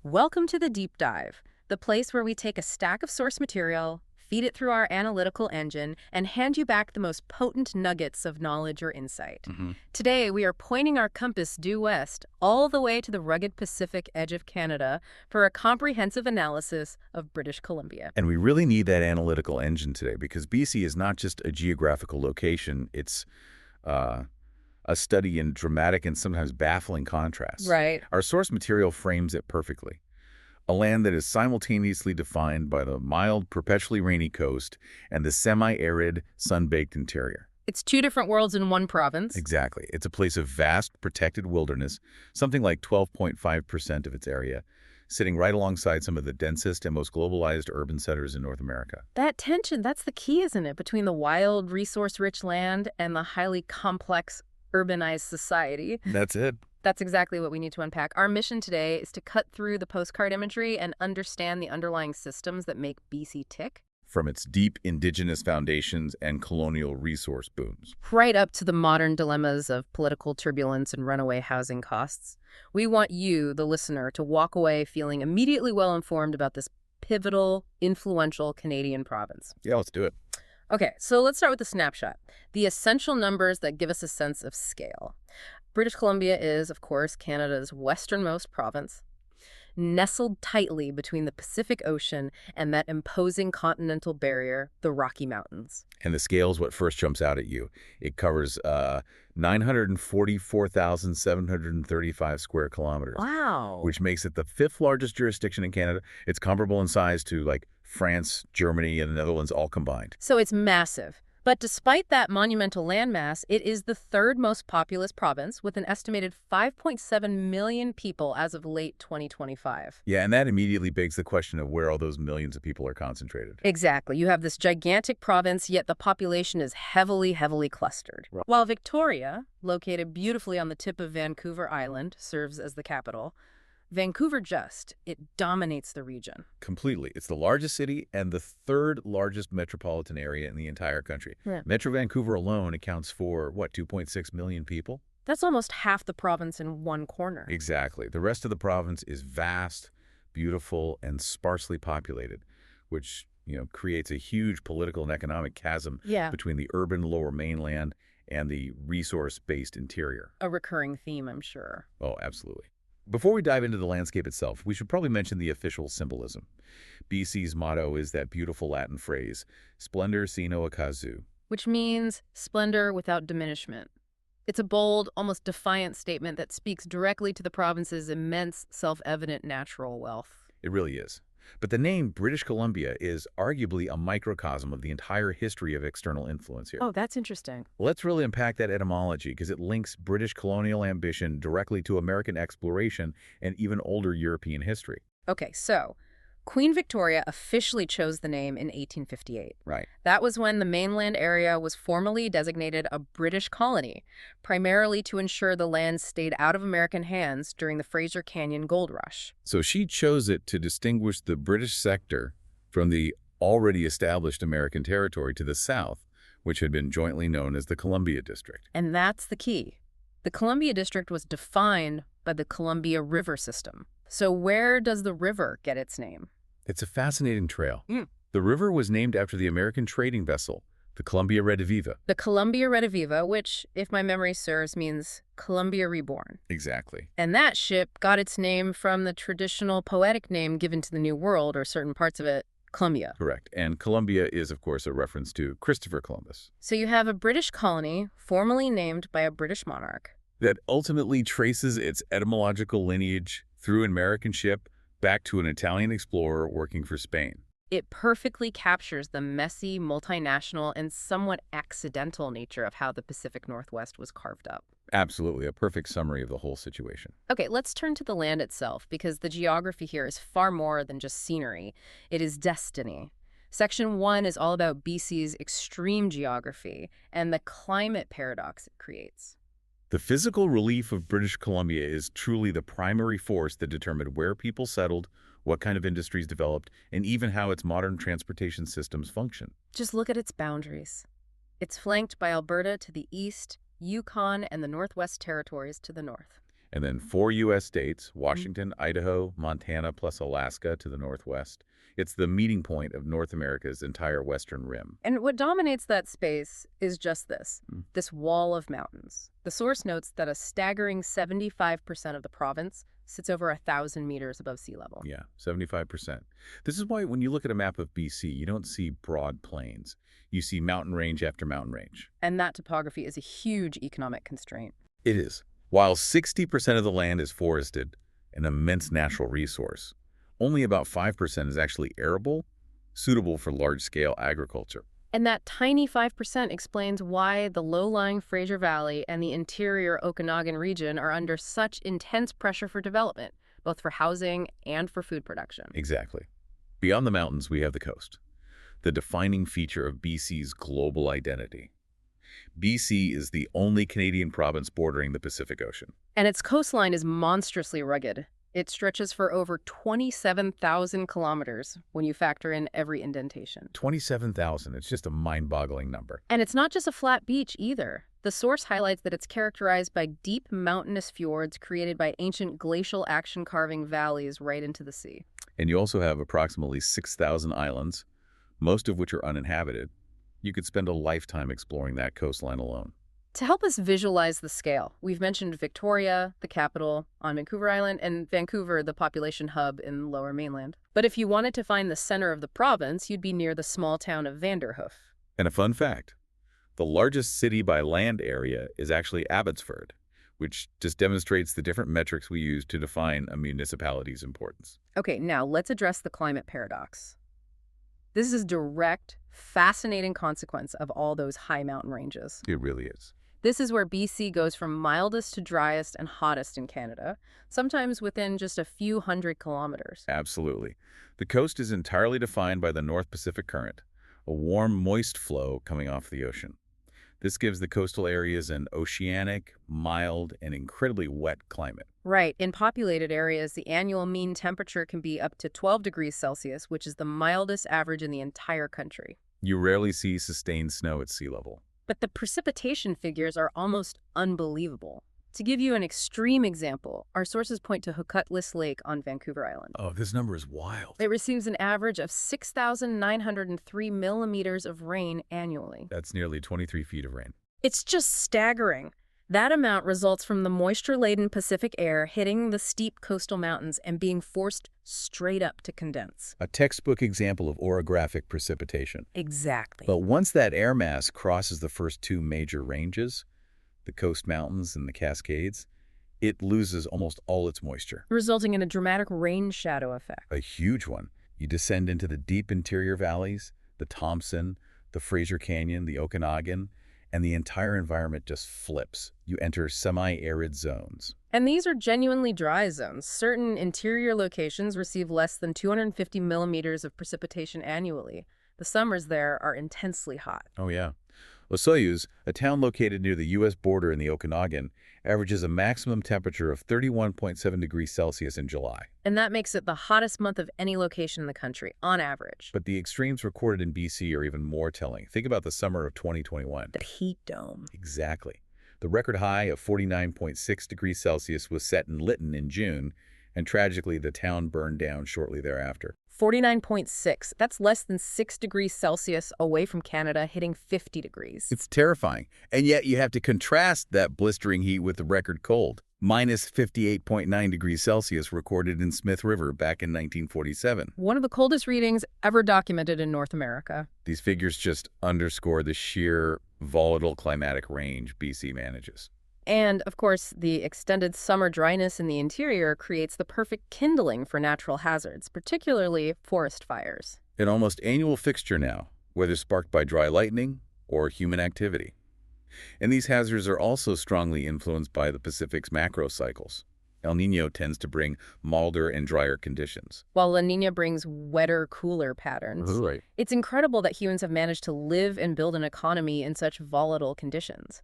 Welcome to the Deep Dive, the place where we take a stack of source material, feed it through our analytical engine, and hand you back the most potent nuggets of knowledge or insight. Today, we are pointing our compass due west, all the way to the rugged Pacific edge of Canada, for a comprehensive analysis of British Columbia. And we really need that analytical engine today because BC is not just a geographical location, it's a study in dramatic and sometimes baffling contrasts. Right. Our source material frames it perfectly. A land that is simultaneously defined by the mild, perpetually rainy coast and the semi-arid, sun-baked interior. It's two different worlds in one province. Exactly. It's a place of vast, protected wilderness, something like 12.5% of its area, sitting right alongside some of the densest and most globalized urban centers in North America. That tension, that's the key, isn't it? Between the wild, resource-rich land and the highly complex, urbanized society. That's it. That's exactly what we need to unpack. Our mission today is to cut through the postcard imagery and understand the underlying systems that make BC tick. From its deep Indigenous foundations and colonial resource booms. Right up to the modern dilemmas of political turbulence and runaway housing costs. We want you, the listener, to walk away feeling immediately well-informed about this pivotal, influential Canadian province. Yeah, let's do it. Okay, so let's start with the snapshot. The essential numbers that give us a sense of scale. British Columbia is, of course, Canada's westernmost province, nestled tightly between the Pacific Ocean and that imposing continental barrier, the Rocky Mountains. And the scale is what first jumps out at you. It covers 944,735 square kilometers. Wow. Which makes it the fifth largest jurisdiction in Canada. It's comparable in size to like France, Germany, and the Netherlands all combined. So it's massive. But despite that monumental landmass, it is the third most populous province with an estimated 5.7 million people as of late 2025. Yeah, and that immediately begs the question of where all those millions of people are concentrated. Exactly. You have this gigantic province, yet the population is heavily, heavily clustered. Right. While Victoria, located beautifully on the tip of Vancouver Island, serves as the capital, Vancouver it dominates the region. Completely. It's the largest city and the third largest metropolitan area in the entire country. Yeah. Metro Vancouver alone accounts for, 2.6 million people? That's almost half the province in one corner. Exactly. The rest of the province is vast, beautiful, and sparsely populated, which, creates a huge political and economic chasm between the urban lower mainland and the resource-based interior. A recurring theme, I'm sure. Oh, absolutely. Before we dive into the landscape itself, we should probably mention the official symbolism. BC's motto is that beautiful Latin phrase, splendor sino occasu. Which means splendor without diminishment. It's a bold, almost defiant statement that speaks directly to the province's immense, self-evident natural wealth. It really is. But the name British Columbia is arguably a microcosm of the entire history of external influence here. Oh, that's interesting. Let's really unpack that etymology because it links British colonial ambition directly to American exploration and even older European history. Okay, so Queen Victoria officially chose the name in 1858. Right. That was when the mainland area was formally designated a British colony, primarily to ensure the land stayed out of American hands during the Fraser Canyon gold rush. So she chose it to distinguish the British sector from the already established American territory to the south, which had been jointly known as the Columbia District. And that's the key. The Columbia District was defined by the Columbia River system. So where does the river get its name? It's a fascinating trail. The river was named after the American trading vessel, the Columbia Rediviva. The Columbia Rediviva, which, if my memory serves, means Columbia Reborn. Exactly. And that ship got its name from the traditional poetic name given to the New World, or certain parts of it, Columbia. Correct. And Columbia is, of course, a reference to Christopher Columbus. So you have a British colony, formally named by a British monarch, that ultimately traces its etymological lineage through an American ship back to an Italian explorer working for Spain. It perfectly captures the messy, multinational, and somewhat accidental nature of how the Pacific Northwest was carved up. Absolutely, a perfect summary of the whole situation. Okay, let's turn to the land itself, because the geography here is far more than just scenery. It is destiny. Section 1 is all about BC's extreme geography and the climate paradox it creates. The physical relief of British Columbia is truly the primary force that determined where people settled, what kind of industries developed, and even how its modern transportation systems function. Just look at its boundaries. It's flanked by Alberta to the east, Yukon and the Northwest Territories to the north. And then 4 U.S. states, Washington, Idaho, Montana, plus Alaska to the northwest. It's the meeting point of North America's entire western rim. And what dominates that space is just this wall of mountains. The source notes that a staggering 75% of the province sits over 1,000 meters above sea level. Yeah, 75%. This is why when you look at a map of BC, you don't see broad plains. You see mountain range after mountain range. And that topography is a huge economic constraint. It is. While 60% of the land is forested, an immense natural resource, only about 5% is actually arable, suitable for large-scale agriculture. And that tiny 5% explains why the low-lying Fraser Valley and the interior Okanagan region are under such intense pressure for development, both for housing and for food production. Exactly. Beyond the mountains, we have the coast, the defining feature of BC's global identity. BC is the only Canadian province bordering the Pacific Ocean. And its coastline is monstrously rugged. It stretches for over 27,000 kilometers when you factor in every indentation. 27,000. It's just a mind-boggling number. And it's not just a flat beach either. The source highlights that it's characterized by deep mountainous fjords created by ancient glacial action-carving valleys right into the sea. And you also have approximately 6,000 islands, most of which are uninhabited. You could spend a lifetime exploring that coastline alone. To help us visualize the scale, we've mentioned Victoria, the capital, on Vancouver Island, and Vancouver, the population hub in Lower Mainland. But if you wanted to find the center of the province, you'd be near the small town of Vanderhoof. And a fun fact, the largest city by land area is actually Abbotsford, which just demonstrates the different metrics we use to define a municipality's importance. Okay, now let's address the climate paradox. This is a direct, fascinating consequence of all those high mountain ranges. It really is. This is where BC goes from mildest to driest and hottest in Canada, sometimes within just a few hundred kilometers. Absolutely. The coast is entirely defined by the North Pacific Current, a warm, moist flow coming off the ocean. This gives the coastal areas an oceanic, mild, and incredibly wet climate. Right. In populated areas, the annual mean temperature can be up to 12 degrees Celsius, which is the mildest average in the entire country. You rarely see sustained snow at sea level. But the precipitation figures are almost unbelievable. To give you an extreme example, our sources point to Hukutlis Lake on Vancouver Island. Oh, this number is wild. It receives an average of 6,903 millimeters of rain annually. That's nearly 23 feet of rain. It's just staggering. That amount results from the moisture-laden Pacific air hitting the steep coastal mountains and being forced straight up to condense. A textbook example of orographic precipitation. Exactly. But once that air mass crosses the first two major ranges, the Coast Mountains and the Cascades, it loses almost all its moisture. Resulting in a dramatic rain shadow effect. A huge one. You descend into the deep interior valleys, the Thompson, the Fraser Canyon, the Okanagan, and the entire environment just flips. You enter semi-arid zones. And these are genuinely dry zones. Certain interior locations receive less than 250 millimeters of precipitation annually. The summers there are intensely hot. Oh, yeah. Losoyuz, a town located near the U.S. border in the Okanagan, averages a maximum temperature of 31.7 degrees Celsius in July. And that makes it the hottest month of any location in the country, on average. But the extremes recorded in BC are even more telling. Think about the summer of 2021. The heat dome. Exactly. The record high of 49.6 degrees Celsius was set in Lytton in June, and tragically the town burned down shortly thereafter. 49.6. That's less than 6 degrees Celsius away from Canada, hitting 50 degrees. It's terrifying. And yet you have to contrast that blistering heat with the record cold. Minus 58.9 degrees Celsius recorded in Smith River back in 1947. One of the coldest readings ever documented in North America. These figures just underscore the sheer volatile climatic range BC manages. And, of course, the extended summer dryness in the interior creates the perfect kindling for natural hazards, particularly forest fires. An almost annual fixture now, whether sparked by dry lightning or human activity. And these hazards are also strongly influenced by the Pacific's macro cycles. El Niño tends to bring milder and drier conditions, while La Niña brings wetter, cooler patterns. Right. It's incredible that humans have managed to live and build an economy in such volatile conditions.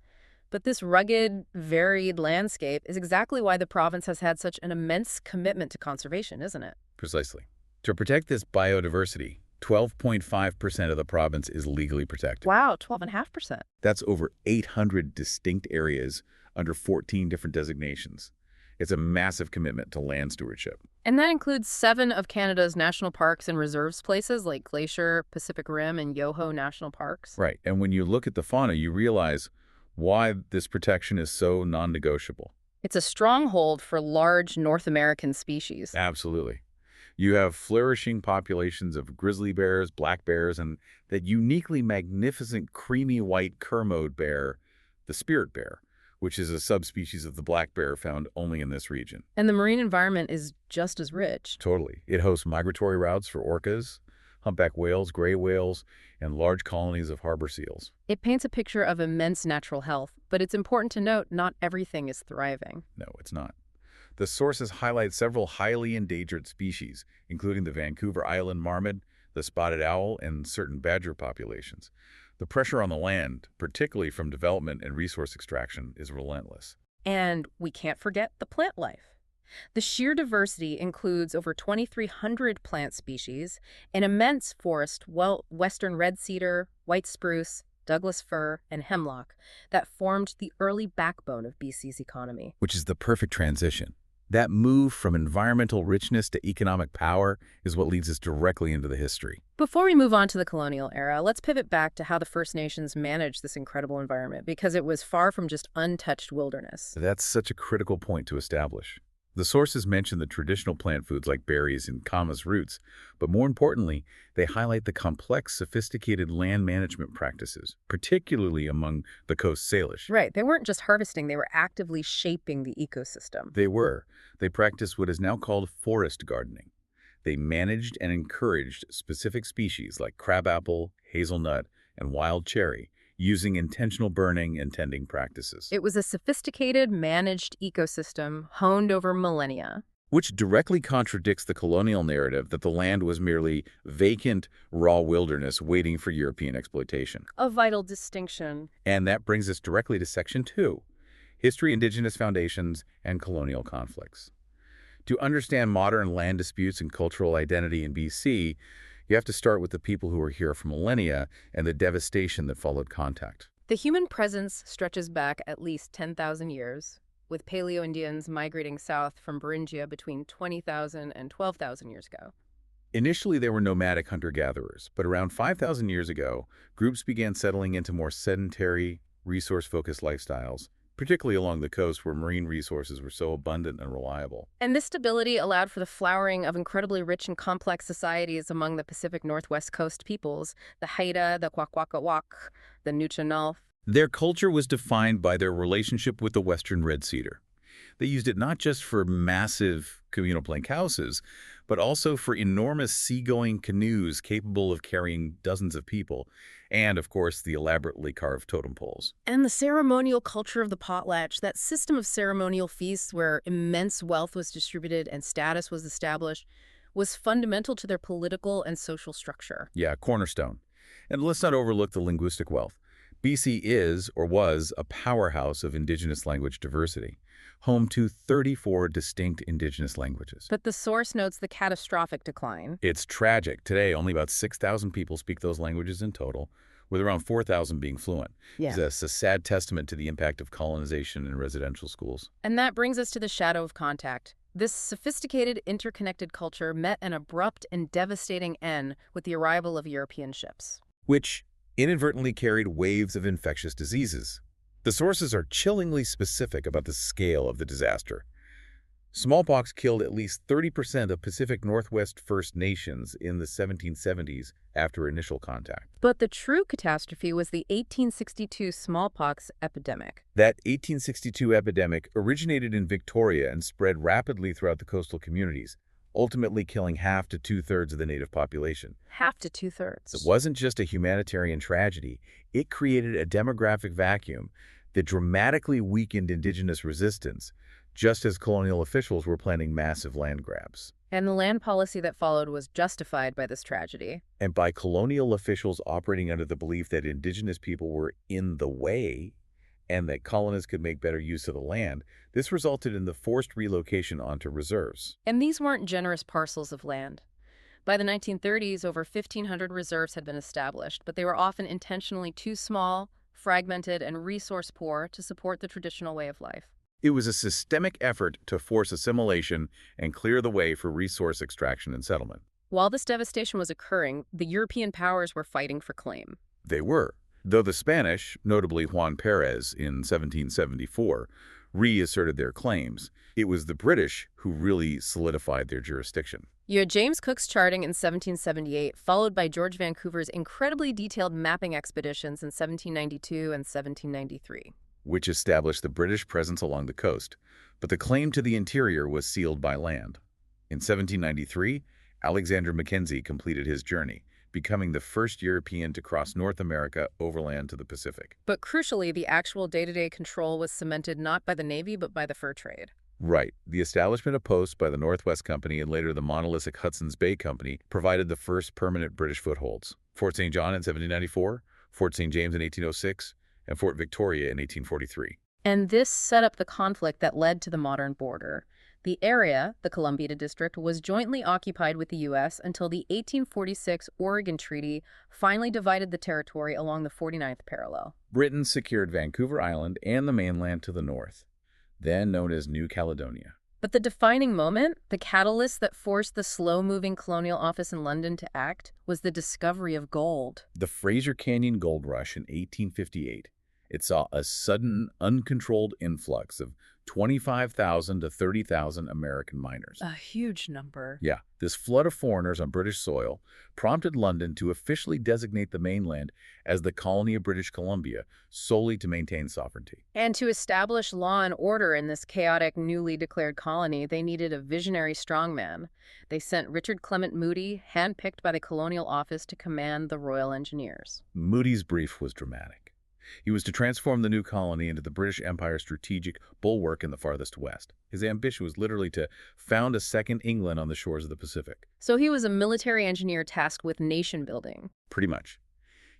But this rugged, varied landscape is exactly why the province has had such an immense commitment to conservation, isn't it? Precisely. To protect this biodiversity, 12.5% of the province is legally protected. Wow, 12.5%. That's over 800 distinct areas under 14 different designations. It's a massive commitment to land stewardship. And that includes 7 of Canada's national parks and reserves places like Glacier, Pacific Rim, and Yoho National Parks. Right. And when you look at the fauna, you realize why this protection is so non-negotiable. It's a stronghold for large North American species. Absolutely. You have flourishing populations of grizzly bears, black bears, and that uniquely magnificent creamy white Kermode bear, the spirit bear, which is a subspecies of the black bear found only in this region. And the marine environment is just as rich. Totally. It hosts migratory routes for orcas, humpback whales, gray whales, and large colonies of harbor seals. It paints a picture of immense natural health, but it's important to note not everything is thriving. No, it's not. The sources highlight several highly endangered species, including the Vancouver Island marmot, the spotted owl, and certain badger populations. The pressure on the land, particularly from development and resource extraction, is relentless. And we can't forget the plant life. The sheer diversity includes over 2,300 plant species, an immense forest, western red cedar, white spruce, Douglas fir, and hemlock that formed the early backbone of BC's economy. Which is the perfect transition. That move from environmental richness to economic power is what leads us directly into the history. Before we move on to the colonial era, let's pivot back to how the First Nations managed this incredible environment, because it was far from just untouched wilderness. That's such a critical point to establish. The sources mention the traditional plant foods like berries and camas roots, but more importantly, they highlight the complex, sophisticated land management practices, particularly among the Coast Salish. Right. They weren't just harvesting, they were actively shaping the ecosystem. They were. They practiced what is now called forest gardening. They managed and encouraged specific species like crabapple, hazelnut, and wild cherry, using intentional burning and tending practices. It was a sophisticated, managed ecosystem honed over millennia. Which directly contradicts the colonial narrative that the land was merely vacant, raw wilderness waiting for European exploitation. A vital distinction. And that brings us directly to Section 2, History, Indigenous Foundations, and Colonial Conflicts. To understand modern land disputes and cultural identity in BC, you have to start with the people who were here for millennia and the devastation that followed contact. The human presence stretches back at least 10,000 years, with Paleo-Indians migrating south from Beringia between 20,000 and 12,000 years ago. Initially, they were nomadic hunter-gatherers, but around 5,000 years ago, groups began settling into more sedentary, resource-focused lifestyles, particularly along the coast where marine resources were so abundant and reliable. And this stability allowed for the flowering of incredibly rich and complex societies among the Pacific Northwest Coast peoples, the Haida, the Kwakwaka'wakw, the Nuu-chah-nulth. Their culture was defined by their relationship with the western red cedar. They used it not just for massive communal plank houses, but also for enormous seagoing canoes capable of carrying dozens of people, and, of course, the elaborately carved totem poles. And the ceremonial culture of the potlatch, that system of ceremonial feasts where immense wealth was distributed and status was established, was fundamental to their political and social structure. Yeah, cornerstone. And let's not overlook the linguistic wealth. BC is, or was, a powerhouse of Indigenous language diversity, home to 34 distinct Indigenous languages. But the source notes the catastrophic decline. It's tragic. Today, only about 6,000 people speak those languages in total, with around 4,000 being fluent. Yeah. It's a sad testament to the impact of colonization in residential schools. And that brings us to the shadow of contact. This sophisticated, interconnected culture met an abrupt and devastating end with the arrival of European ships. Which inadvertently carried waves of infectious diseases. The sources are chillingly specific about the scale of the disaster. Smallpox killed at least 30% of Pacific Northwest First Nations in the 1770s after initial contact. But the true catastrophe was the 1862 smallpox epidemic. That 1862 epidemic originated in Victoria and spread rapidly throughout the coastal communities, ultimately killing half to two-thirds of the native population. Half to two-thirds. It wasn't just a humanitarian tragedy. It created a demographic vacuum that dramatically weakened Indigenous resistance, just as colonial officials were planning massive land grabs. And the land policy that followed was justified by this tragedy. And by colonial officials operating under the belief that Indigenous people were in the way and that colonists could make better use of the land, this resulted in the forced relocation onto reserves. And these weren't generous parcels of land. By the 1930s, over 1,500 reserves had been established, but they were often intentionally too small, fragmented, and resource poor to support the traditional way of life. It was a systemic effort to force assimilation and clear the way for resource extraction and settlement. While this devastation was occurring, the European powers were fighting for claim. They were, though the Spanish, notably Juan Perez in 1774, reasserted their claims. It was the British who really solidified their jurisdiction. You had James Cook's charting in 1778, followed by George Vancouver's incredibly detailed mapping expeditions in 1792 and 1793. Which established the British presence along the coast, but the claim to the interior was sealed by land. In 1793, Alexander Mackenzie completed his journey, becoming the first European to cross North America overland to the Pacific. But crucially, the actual day-to-day control was cemented not by the Navy but by the fur trade. Right. The establishment of posts by the Northwest Company and later the monolithic Hudson's Bay Company provided the first permanent British footholds. Fort St. John in 1794, Fort St. James in 1806, and Fort Victoria in 1843. And this set up the conflict that led to the modern border. The area, the Columbia District, was jointly occupied with the U.S. until the 1846 Oregon Treaty finally divided the territory along the 49th parallel. Britain secured Vancouver Island and the mainland to the north, then known as New Caledonia. But the defining moment, the catalyst that forced the slow-moving colonial office in London to act, was the discovery of gold. The Fraser Canyon Gold Rush in 1858. It saw a sudden, uncontrolled influx of 25,000 to 30,000 American miners. A huge number. Yeah, this flood of foreigners on British soil prompted London to officially designate the mainland as the colony of British Columbia, solely to maintain sovereignty. And to establish law and order in this chaotic, newly declared colony, they needed a visionary strongman. They sent Richard Clement Moody, handpicked by the Colonial Office to command the Royal Engineers. Moody's brief was dramatic. He was to transform the new colony into the British Empire's strategic bulwark in the farthest west. His ambition was literally to found a second England on the shores of the Pacific. So he was a military engineer tasked with nation building. Pretty much.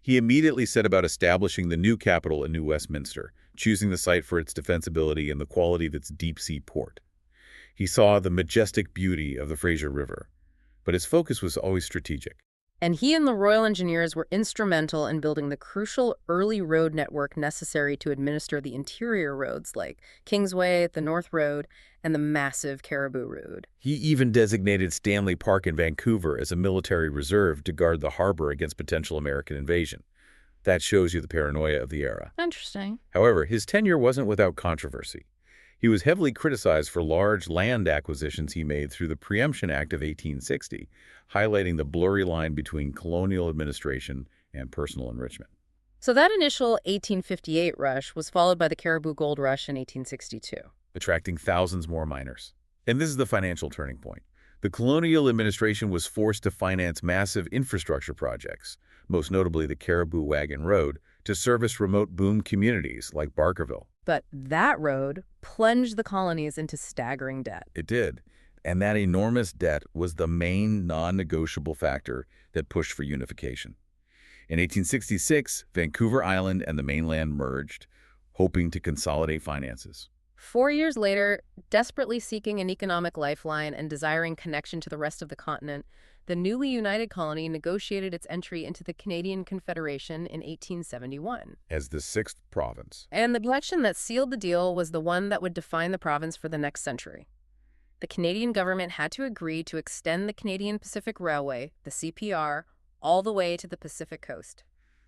He immediately set about establishing the new capital in New Westminster, choosing the site for its defensibility and the quality of its deep-sea port. He saw the majestic beauty of the Fraser River, but his focus was always strategic. And he and the Royal Engineers were instrumental in building the crucial early road network necessary to administer the interior roads like Kingsway, the North Road, and the massive Caribou Road. He even designated Stanley Park in Vancouver as a military reserve to guard the harbor against potential American invasion. That shows you the paranoia of the era. Interesting. However, his tenure wasn't without controversy. He was heavily criticized for large land acquisitions he made through the Preemption Act of 1860, highlighting the blurry line between colonial administration and personal enrichment. So that initial 1858 rush was followed by the Caribou Gold Rush in 1862. Attracting thousands more miners. And this is the financial turning point. The colonial administration was forced to finance massive infrastructure projects, most notably the Caribou Wagon Road, to service remote boom communities like Barkerville. But that road plunged the colonies into staggering debt. It did. And that enormous debt was the main non-negotiable factor that pushed for unification. In 1866, Vancouver Island and the mainland merged, hoping to consolidate finances. 4 years later, desperately seeking an economic lifeline and desiring connection to the rest of the continent, the newly united colony negotiated its entry into the Canadian Confederation in 1871. As the sixth province. And the election that sealed the deal was the one that would define the province for the next century. The Canadian government had to agree to extend the Canadian Pacific Railway, the CPR, all the way to the Pacific coast.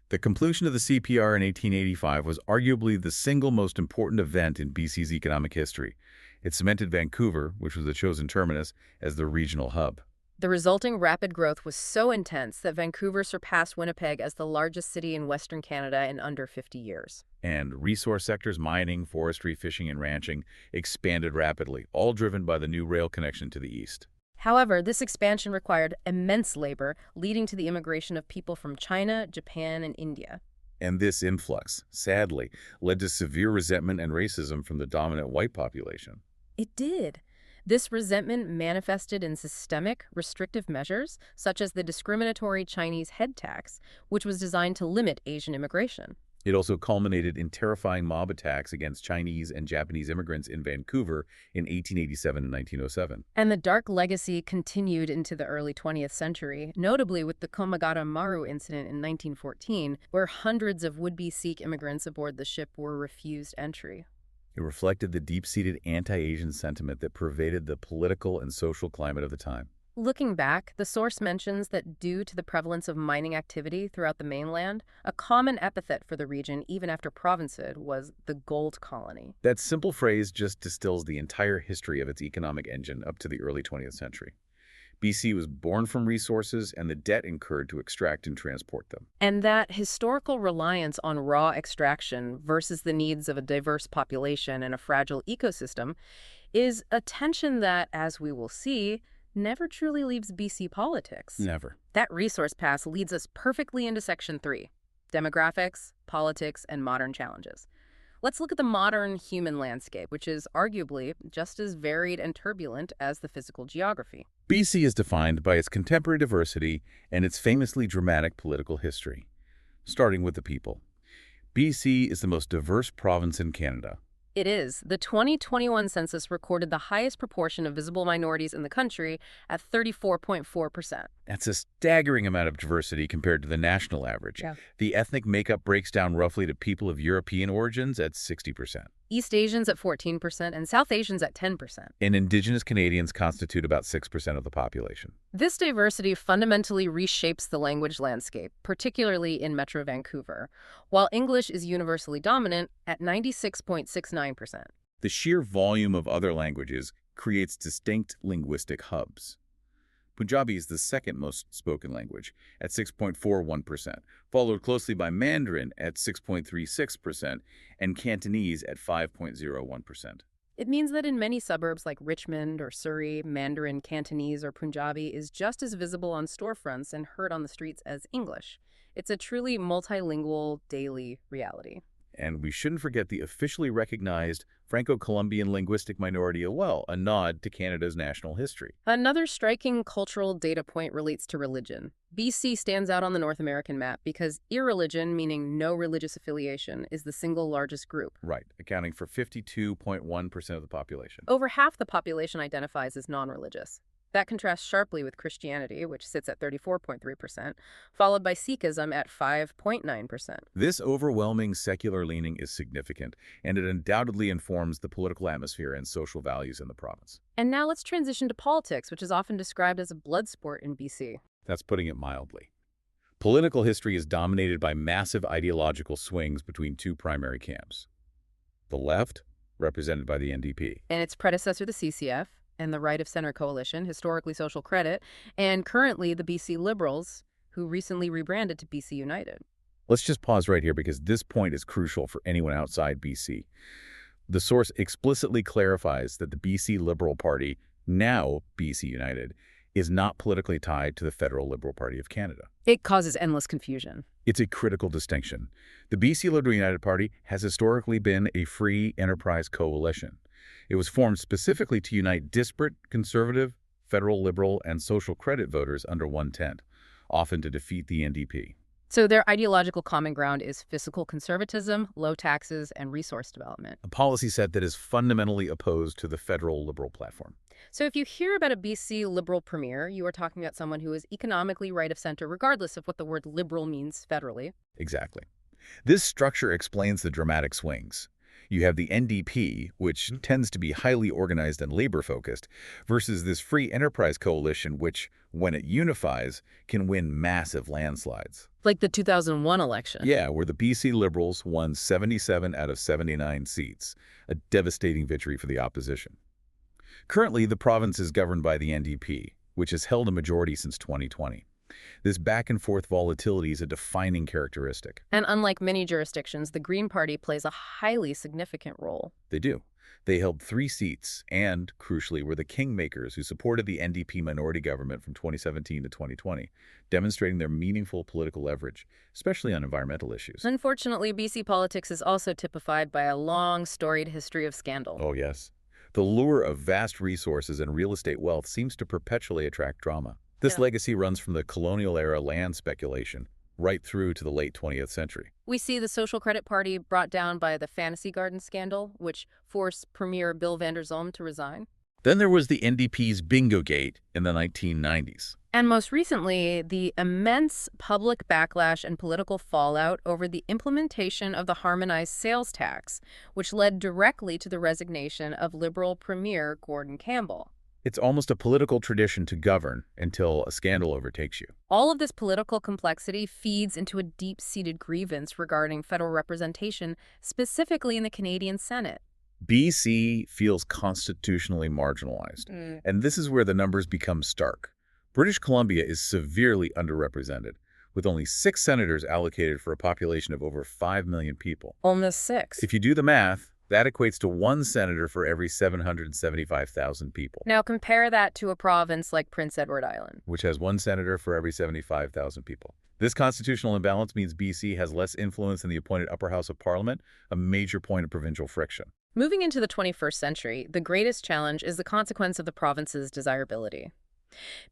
The completion of the CPR in 1885 was arguably the single most important event in BC's economic history. It cemented Vancouver, which was the chosen terminus, as the regional hub. The resulting rapid growth was so intense that Vancouver surpassed Winnipeg as the largest city in Western Canada in under 50 years. And resource sectors, mining, forestry, fishing, and ranching, expanded rapidly, all driven by the new rail connection to the east. However, this expansion required immense labor, leading to the immigration of people from China, Japan, and India. And this influx, sadly, led to severe resentment and racism from the dominant white population. It did. This resentment manifested in systemic, restrictive measures, such as the discriminatory Chinese head tax, which was designed to limit Asian immigration. It also culminated in terrifying mob attacks against Chinese and Japanese immigrants in Vancouver in 1887 and 1907. And the dark legacy continued into the early 20th century, notably with the Komagata Maru incident in 1914, where hundreds of would-be Sikh immigrants aboard the ship were refused entry. It reflected the deep-seated anti-Asian sentiment that pervaded the political and social climate of the time. Looking back, the source mentions that due to the prevalence of mining activity throughout the mainland, a common epithet for the region even after Provincial was the gold colony. That simple phrase just distills the entire history of its economic engine up to the early 20th century. BC was born from resources and the debt incurred to extract and transport them. And that historical reliance on raw extraction versus the needs of a diverse population and a fragile ecosystem is a tension that, as we will see, never truly leaves BC politics. Never. That resource pass leads us perfectly into Section 3, demographics, politics, and modern challenges. Let's look at the modern human landscape, which is arguably just as varied and turbulent as the physical geography. BC is defined by its contemporary diversity and its famously dramatic political history. Starting with the people. BC is the most diverse province in Canada. It is. The 2021 census recorded the highest proportion of visible minorities in the country at 34.4%. That's a staggering amount of diversity compared to the national average. Yeah. The ethnic makeup breaks down roughly to people of European origins at 60%. East Asians at 14% and South Asians at 10%. And Indigenous Canadians constitute about 6% of the population. This diversity fundamentally reshapes the language landscape, particularly in Metro Vancouver, while English is universally dominant at 96.69%. The sheer volume of other languages creates distinct linguistic hubs. Punjabi is the second most spoken language at 6.41%, followed closely by Mandarin at 6.36% and Cantonese at 5.01%. It means that in many suburbs like Richmond or Surrey, Mandarin, Cantonese, or Punjabi is just as visible on storefronts and heard on the streets as English. It's a truly multilingual daily reality. And we shouldn't forget the officially recognized Franco-Colombian linguistic minority as well, a nod to Canada's national history. Another striking cultural data point relates to religion. BC stands out on the North American map because irreligion, meaning no religious affiliation, is the single largest group. Right, accounting for 52.1% of the population. Over half the population identifies as non-religious. That contrasts sharply with Christianity, which sits at 34.3%, followed by Sikhism at 5.9%. This overwhelming secular leaning is significant, and it undoubtedly informs the political atmosphere and social values in the province. And now let's transition to politics, which is often described as a blood sport in BC. That's putting it mildly. Political history is dominated by massive ideological swings between two primary camps. The left, represented by the NDP. And its predecessor, the CCF, and the Right of Center Coalition, historically Social Credit, and currently the BC Liberals, who recently rebranded to BC United. Let's just pause right here because this point is crucial for anyone outside BC. The source explicitly clarifies that the BC Liberal Party, now BC United, is not politically tied to the Federal Liberal Party of Canada. It causes endless confusion. It's a critical distinction. The BC Liberal United Party has historically been a free enterprise coalition. It was formed specifically to unite disparate conservative, federal liberal, and social credit voters under one tent, often to defeat the NDP. So their ideological common ground is fiscal conservatism, low taxes, and resource development. A policy set that is fundamentally opposed to the federal liberal platform. So if you hear about a BC Liberal premier, you are talking about someone who is economically right of center, regardless of what the word liberal means federally. Exactly. This structure explains the dramatic swings. You have the NDP, which tends to be highly organized and labor-focused, versus this free enterprise coalition, which, when it unifies, can win massive landslides. Like the 2001 election. Yeah, where the BC Liberals won 77 out of 79 seats, a devastating victory for the opposition. Currently, the province is governed by the NDP, which has held a majority since 2020. This back-and-forth volatility is a defining characteristic. And unlike many jurisdictions, the Green Party plays a highly significant role. They do. They held 3 seats and, crucially, were the kingmakers who supported the NDP minority government from 2017 to 2020, demonstrating their meaningful political leverage, especially on environmental issues. Unfortunately, BC politics is also typified by a long, storied history of scandal. Oh, yes. The lure of vast resources and real estate wealth seems to perpetually attract drama. This legacy runs from the colonial-era land speculation right through to the late 20th century. We see the Social Credit Party brought down by the Fantasy Garden scandal, which forced Premier Bill Vander Zalm to resign. Then there was the NDP's Bingo Gate in the 1990s. And most recently, the immense public backlash and political fallout over the implementation of the harmonized sales tax, which led directly to the resignation of Liberal Premier Gordon Campbell. It's almost a political tradition to govern until a scandal overtakes you. All of this political complexity feeds into a deep-seated grievance regarding federal representation, specifically in the Canadian Senate. BC feels constitutionally marginalized, and this is where the numbers become stark. British Columbia is severely underrepresented, with only 6 senators allocated for a population of over 5 million people. Almost 6. If you do the math, that equates to 1 senator for every 775,000 people. Now compare that to a province like Prince Edward Island, which has 1 senator for every 75,000 people. This constitutional imbalance means BC has less influence in the appointed upper house of parliament, a major point of provincial friction. Moving into the 21st century, the greatest challenge is the consequence of the province's desirability.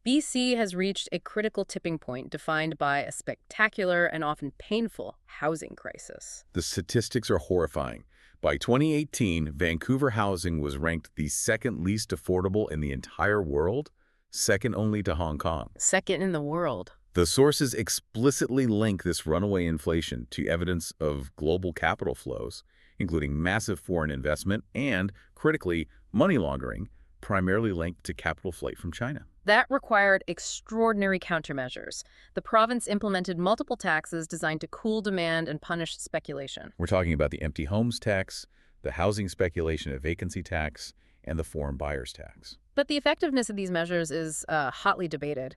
BC has reached a critical tipping point defined by a spectacular and often painful housing crisis. The statistics are horrifying. By 2018, Vancouver housing was ranked the second least affordable in the entire world, second only to Hong Kong. Second in the world. The sources explicitly link this runaway inflation to evidence of global capital flows, including massive foreign investment and, critically, money laundering, primarily linked to capital flight from China. That required extraordinary countermeasures. The province implemented multiple taxes designed to cool demand and punish speculation. We're talking about the empty homes tax, the housing speculation and vacancy tax, and the foreign buyers tax. But the effectiveness of these measures is hotly debated.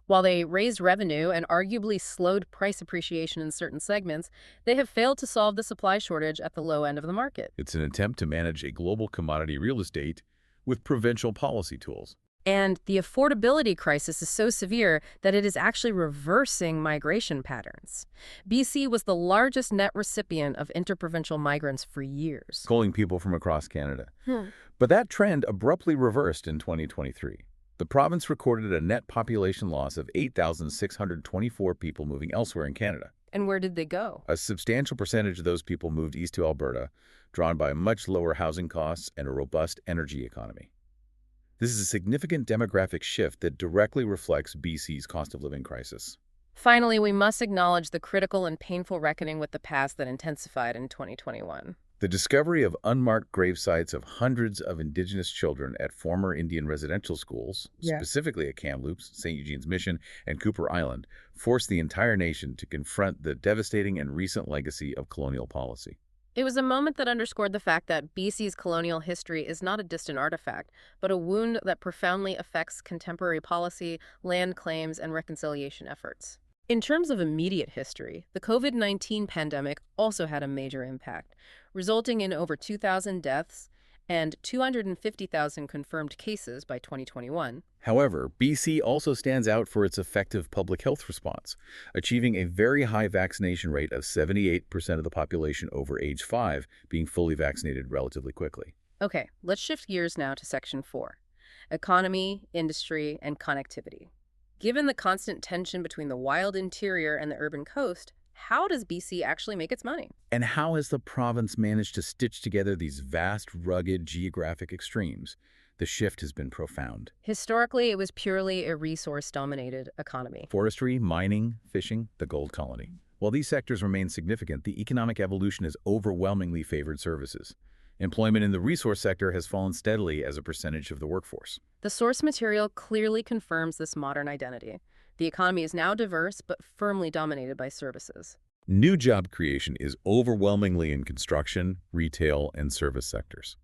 While they raised revenue and arguably slowed price appreciation in certain segments, they have failed to solve the supply shortage at the low end of the market. It's an attempt to manage a global commodity real estate with provincial policy tools. And the affordability crisis is so severe that it is actually reversing migration patterns. BC was the largest net recipient of interprovincial migrants for years, calling people from across Canada. But that trend abruptly reversed in 2023. The province recorded a net population loss of 8,624 people moving elsewhere in Canada. And where did they go? A substantial percentage of those people moved east to Alberta, drawn by much lower housing costs and a robust energy economy. This is a significant demographic shift that directly reflects BC's cost of living crisis. Finally, we must acknowledge the critical and painful reckoning with the past that intensified in 2021. The discovery of unmarked grave sites of hundreds of Indigenous children at former Indian residential schools, specifically at Kamloops, St. Eugene's Mission, and Cooper Island, forced the entire nation to confront the devastating and recent legacy of colonial policy. It was a moment that underscored the fact that BC's colonial history is not a distant artifact, but a wound that profoundly affects contemporary policy, land claims, and reconciliation efforts. In terms of immediate history, the COVID-19 pandemic also had a major impact, resulting in over 2,000 deaths and 250,000 confirmed cases by 2021. However, BC also stands out for its effective public health response, achieving a very high vaccination rate of 78% of the population over age 5 being fully vaccinated relatively quickly. Okay, let's shift gears now to Section 4, Economy, Industry, and Connectivity. Given the constant tension between the wild interior and the urban coast, how does BC actually make its money? And how has the province managed to stitch together these vast, rugged geographic extremes? The shift has been profound. Historically, it was purely a resource-dominated economy. Forestry, mining, fishing, the gold colony. While these sectors remain significant, the economic evolution has overwhelmingly favored services. Employment in the resource sector has fallen steadily as a percentage of the workforce. The source material clearly confirms this modern identity. The economy is now diverse, but firmly dominated by services. New job creation is overwhelmingly in construction, retail, and service sectors.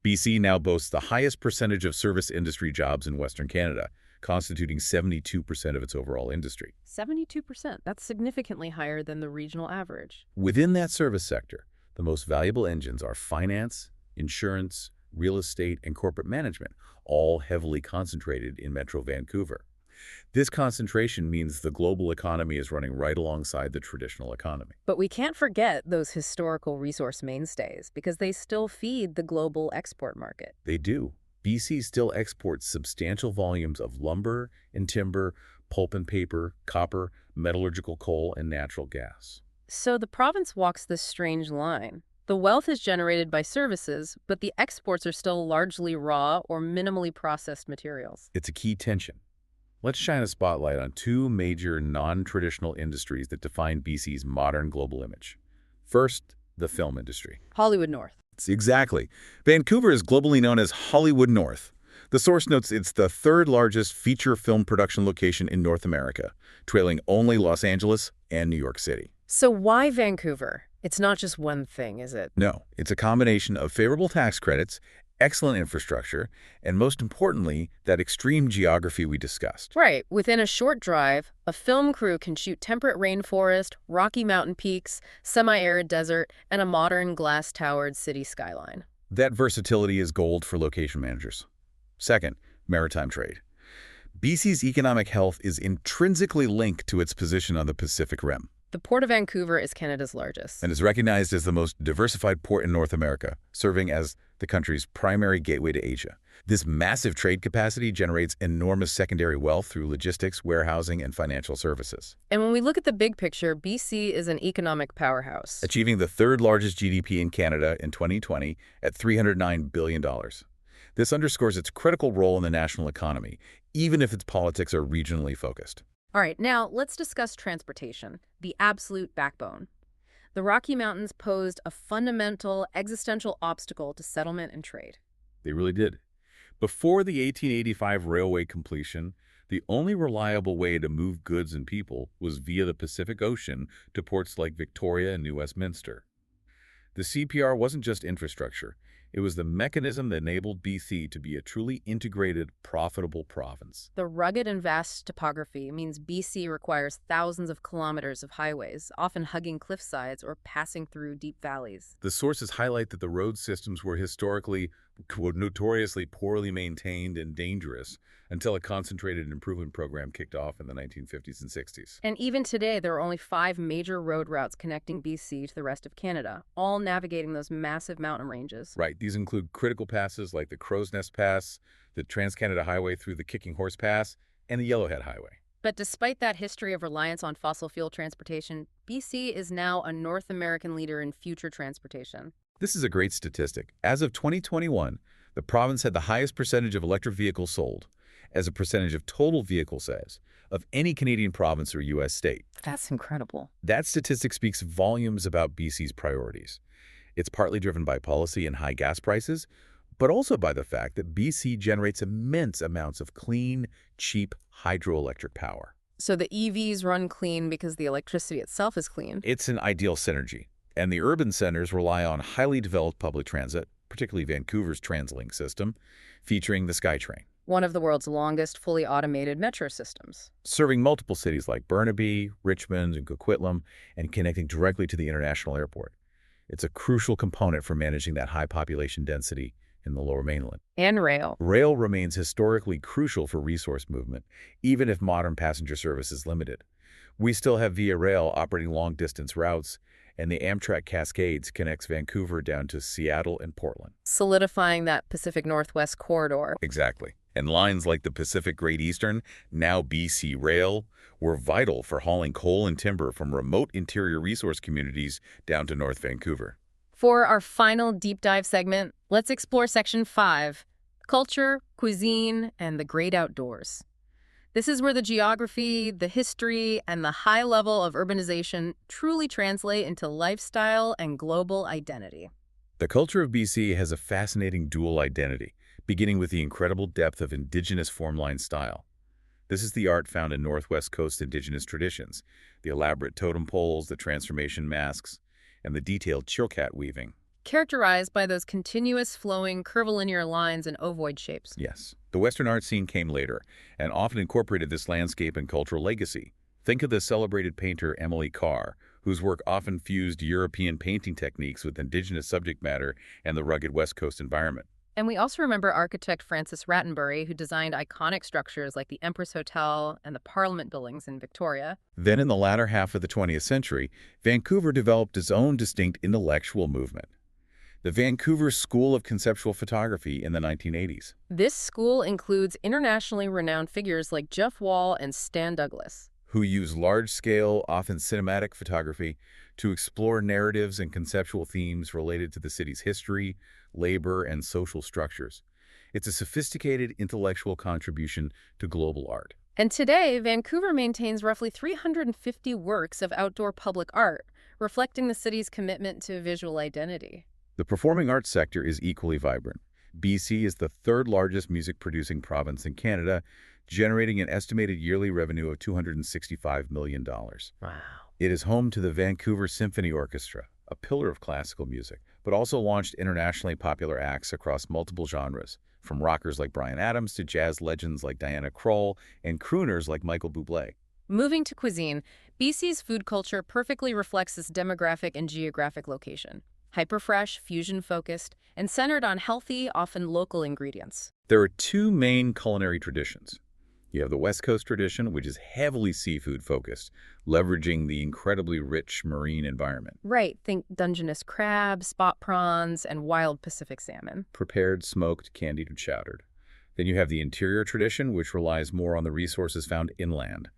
BC now boasts the highest percentage of service industry jobs in Western Canada, constituting 72% of its overall industry. 72%? That's significantly higher than the regional average. Within that service sector, the most valuable engines are finance, insurance, real estate, and corporate management, all heavily concentrated in Metro Vancouver. This concentration means the global economy is running right alongside the traditional economy. But we can't forget those historical resource mainstays because they still feed the global export market. They do. BC still exports substantial volumes of lumber and timber, pulp and paper, copper, metallurgical coal, and natural gas. So the province walks this strange line. The wealth is generated by services, but the exports are still largely raw or minimally processed materials. It's a key tension. Let's shine a spotlight on two major non-traditional industries that define BC's modern global image. First, the film industry. Hollywood North. Exactly. Vancouver is globally known as Hollywood North. The source notes it's the third largest feature film production location in North America, trailing only Los Angeles and New York City. So why Vancouver? It's not just one thing, is it? No, it's a combination of favorable tax credits, excellent infrastructure, and most importantly, that extreme geography we discussed. Right. Within a short drive, a film crew can shoot temperate rainforest, rocky mountain peaks, semi-arid desert, and a modern glass-towered city skyline. That versatility is gold for location managers. Second, maritime trade. BC's economic health is intrinsically linked to its position on the Pacific Rim. The Port of Vancouver is Canada's largest. And is recognized as the most diversified port in North America, serving as the country's primary gateway to Asia. This massive trade capacity generates enormous secondary wealth through logistics, warehousing, and financial services. And when we look at the big picture, BC is an economic powerhouse. Achieving the third largest GDP in Canada in 2020 at $309 billion. This underscores its critical role in the national economy, even if its politics are regionally focused. All right, now let's discuss transportation, the absolute backbone. The Rocky Mountains posed a fundamental existential obstacle to settlement and trade. They really did. Before the 1885 railway completion, the only reliable way to move goods and people was via the Pacific Ocean to ports like Victoria and New Westminster. The CPR wasn't just infrastructure. It was the mechanism that enabled BC to be a truly integrated, profitable province. The rugged and vast topography means BC requires thousands of kilometers of highways, often hugging cliffsides or passing through deep valleys. The sources highlight that the road systems were historically, notoriously poorly maintained and dangerous until a concentrated improvement program kicked off in the 1950s and 60s. And even today, there are only 5 major road routes connecting BC to the rest of Canada, all navigating those massive mountain ranges. Right. These include critical passes like the Crow's Nest Pass, the Trans-Canada Highway through the Kicking Horse Pass, and the Yellowhead Highway. But despite that history of reliance on fossil fuel transportation, BC is now a North American leader in future transportation. This is a great statistic. As of 2021, the province had the highest percentage of electric vehicles sold as a percentage of total vehicle sales of any Canadian province or U.S. state. That's incredible. That statistic speaks volumes about BC's priorities. It's partly driven by policy and high gas prices, but also by the fact that BC generates immense amounts of clean, cheap hydroelectric power. So the EVs run clean because the electricity itself is clean. It's an ideal synergy, and the urban centers rely on highly developed public transit, particularly Vancouver's TransLink system, featuring the SkyTrain. One of the world's longest fully automated metro systems. Serving multiple cities like Burnaby, Richmond, and Coquitlam, and connecting directly to the international airport. It's a crucial component for managing that high population density in the Lower Mainland. And rail. Rail remains historically crucial for resource movement, even if modern passenger service is limited. We still have Via Rail operating long-distance routes, and the Amtrak Cascades connects Vancouver down to Seattle and Portland. Solidifying that Pacific Northwest corridor. Exactly. And lines like the Pacific Great Eastern, now BC Rail, were vital for hauling coal and timber from remote interior resource communities down to North Vancouver. For our final deep dive segment, let's explore Section 5, Culture, Cuisine, and the Great Outdoors. This is where the geography, the history, and the high level of urbanization truly translate into lifestyle and global identity. The culture of BC has a fascinating dual identity, beginning with the incredible depth of Indigenous formline style. This is the art found in Northwest Coast Indigenous traditions, the elaborate totem poles, the transformation masks, and the detailed chilkat weaving. Characterized by those continuous flowing curvilinear lines and ovoid shapes. Yes. The Western art scene came later, and often incorporated this landscape and cultural legacy. Think of the celebrated painter Emily Carr, whose work often fused European painting techniques with Indigenous subject matter and the rugged West Coast environment. And we also remember architect Francis Rattenbury, who designed iconic structures like the Empress Hotel and the Parliament buildings in Victoria. Then in the latter half of the 20th century, Vancouver developed its own distinct intellectual movement. The Vancouver School of Conceptual Photography in the 1980s. This school includes internationally renowned figures like Jeff Wall and Stan Douglas. who use large-scale, often cinematic photography to explore narratives and conceptual themes related to the city's history, labor, and social structures. It's a sophisticated intellectual contribution to global art. And today, Vancouver maintains roughly 350 works of outdoor public art, reflecting the city's commitment to visual identity. The performing arts sector is equally vibrant. BC is the third largest music-producing province in Canada, generating an estimated yearly revenue of $265 million. Wow. It is home to the Vancouver Symphony Orchestra, a pillar of classical music, but also launched internationally popular acts across multiple genres, from rockers like Bryan Adams to jazz legends like Diana Krall and crooners like Michael Bublé. Moving to cuisine, BC's food culture perfectly reflects this demographic and geographic location. Hyper-fresh, fusion-focused, and centered on healthy, often local ingredients. There are two main culinary traditions. You have the West Coast tradition, which is heavily seafood-focused, leveraging the incredibly rich marine environment. Right, think Dungeness crab, spot prawns, and wild Pacific salmon. Prepared, smoked, candied, or chowdered. Then you have the interior tradition, which relies more on the resources found inland.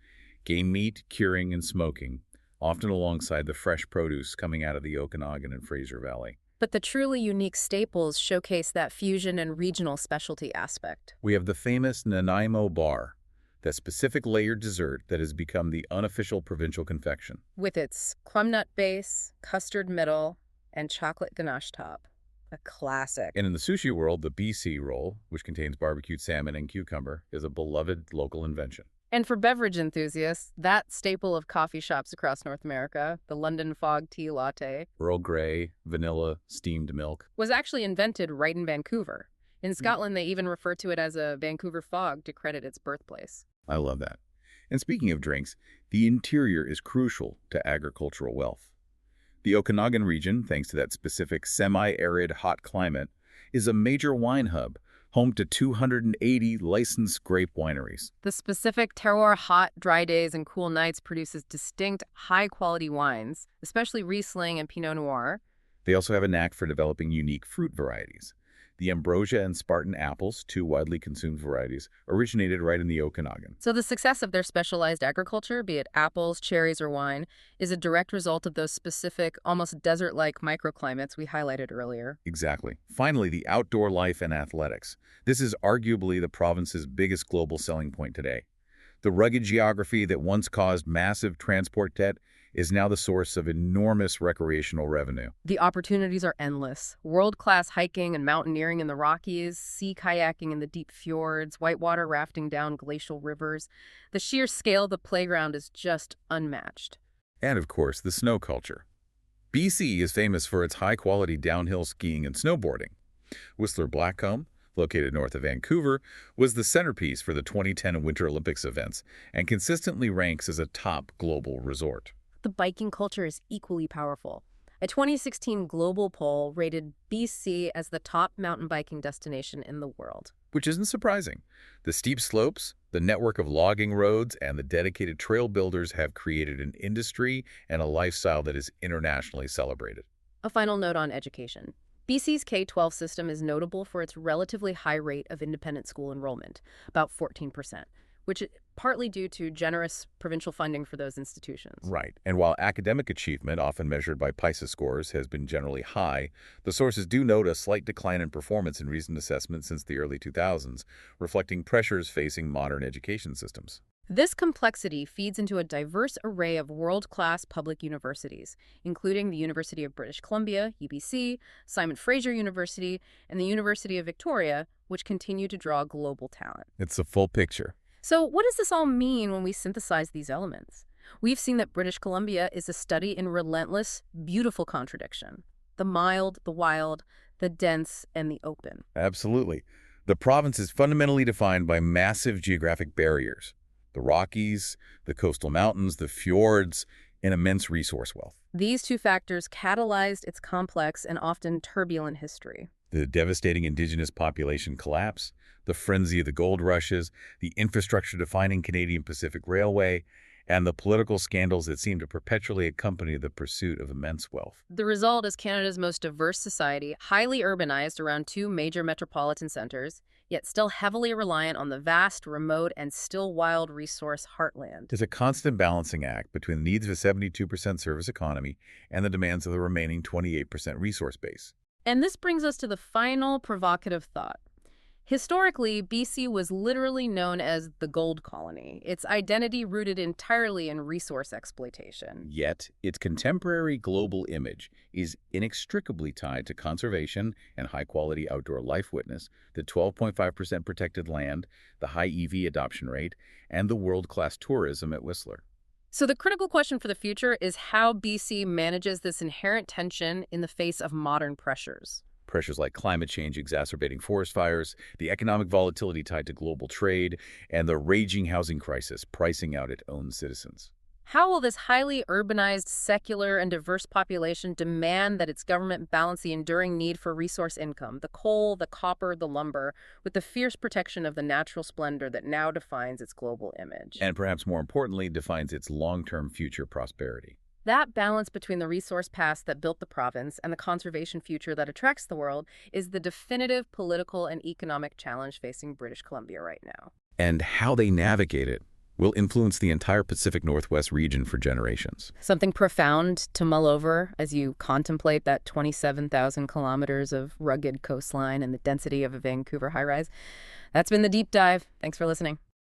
Game meat, curing, and smoking, often alongside the fresh produce coming out of the Okanagan and Fraser Valley. But the truly unique staples showcase that fusion and regional specialty aspect. We have the famous Nanaimo bar, that specific layered dessert that has become the unofficial provincial confection. With its crumb nut base, custard middle, and chocolate ganache top. A classic. And in the sushi world, the BC roll, which contains barbecued salmon and cucumber, is a beloved local invention. And for beverage enthusiasts, that staple of coffee shops across North America, the London Fog Tea Latte, Earl Grey, vanilla, steamed milk, was actually invented right in Vancouver. In Scotland, they even refer to it as a Vancouver fog to credit its birthplace. I love that. And speaking of drinks, the interior is crucial to agricultural wealth. The Okanagan region, thanks to that specific semi-arid hot climate, is a major wine hub, home to 280 licensed grape wineries. The specific terroir hot, dry days and cool nights produces distinct, high-quality wines, especially Riesling and Pinot Noir. They also have a knack for developing unique fruit varieties. The Ambrosia and Spartan apples, two widely consumed varieties, originated right in the Okanagan. So the success of their specialized agriculture, be it apples, cherries, or wine, is a direct result of those specific, almost desert-like microclimates we highlighted earlier. Exactly. Finally, the outdoor life and athletics. This is arguably the province's biggest global selling point today. The rugged geography that once caused massive transport debt is now the source of enormous recreational revenue. The opportunities are endless. World-class hiking and mountaineering in the Rockies, sea kayaking in the deep fjords, whitewater rafting down glacial rivers. The sheer scale of the playground is just unmatched. And of course, the snow culture. BC is famous for its high-quality downhill skiing and snowboarding. Whistler Blackcomb, located north of Vancouver, was the centerpiece for the 2010 Winter Olympics events and consistently ranks as a top global resort. The biking culture is equally powerful. A 2016 global poll rated BC as the top mountain biking destination in the world. Which isn't surprising. The steep slopes, the network of logging roads, and the dedicated trail builders have created an industry and a lifestyle that is internationally celebrated. A final note on education. BC's K-12 system is notable for its relatively high rate of independent school enrollment, about 14%. Which is partly due to generous provincial funding for those institutions. Right. And while academic achievement, often measured by PISA scores, has been generally high, the sources do note a slight decline in performance in recent assessments since the early 2000s, reflecting pressures facing modern education systems. This complexity feeds into a diverse array of world-class public universities, including the University of British Columbia, UBC, Simon Fraser University, and the University of Victoria, which continue to draw global talent. It's a full picture. So what does this all mean when we synthesize these elements? We've seen that British Columbia is a study in relentless, beautiful contradiction. The mild, the wild, the dense, and the open. Absolutely. The province is fundamentally defined by massive geographic barriers. The Rockies, the coastal mountains, the fjords, and immense resource wealth. These two factors catalyzed its complex and often turbulent history. The devastating Indigenous population collapse, the frenzy of the gold rushes, the infrastructure-defining Canadian Pacific Railway, and the political scandals that seem to perpetually accompany the pursuit of immense wealth. The result is Canada's most diverse society, highly urbanized around two major metropolitan centers, yet still heavily reliant on the vast, remote, and still wild resource heartland. There's a constant balancing act between the needs of a 72% service economy and the demands of the remaining 28% resource base. And this brings us to the final provocative thought. Historically, BC was literally known as the Gold Colony, its identity rooted entirely in resource exploitation. Yet, its contemporary global image is inextricably tied to conservation and high-quality outdoor life witness, the 12.5% protected land, the high EV adoption rate, and the world-class tourism at Whistler. So the critical question for the future is how BC manages this inherent tension in the face of modern pressures. Pressures like climate change exacerbating forest fires, the economic volatility tied to global trade, and the raging housing crisis pricing out its own citizens. How will this highly urbanized, secular, and diverse population demand that its government balance the enduring need for resource income, the coal, the copper, the lumber, with the fierce protection of the natural splendor that now defines its global image? And perhaps more importantly, defines its long-term future prosperity. That balance between the resource past that built the province and the conservation future that attracts the world is the definitive political and economic challenge facing British Columbia right now. And how they navigate it will influence the entire Pacific Northwest region for generations. Something profound to mull over as you contemplate that 27,000 kilometers of rugged coastline and the density of a Vancouver high-rise. That's been The Deep Dive. Thanks for listening.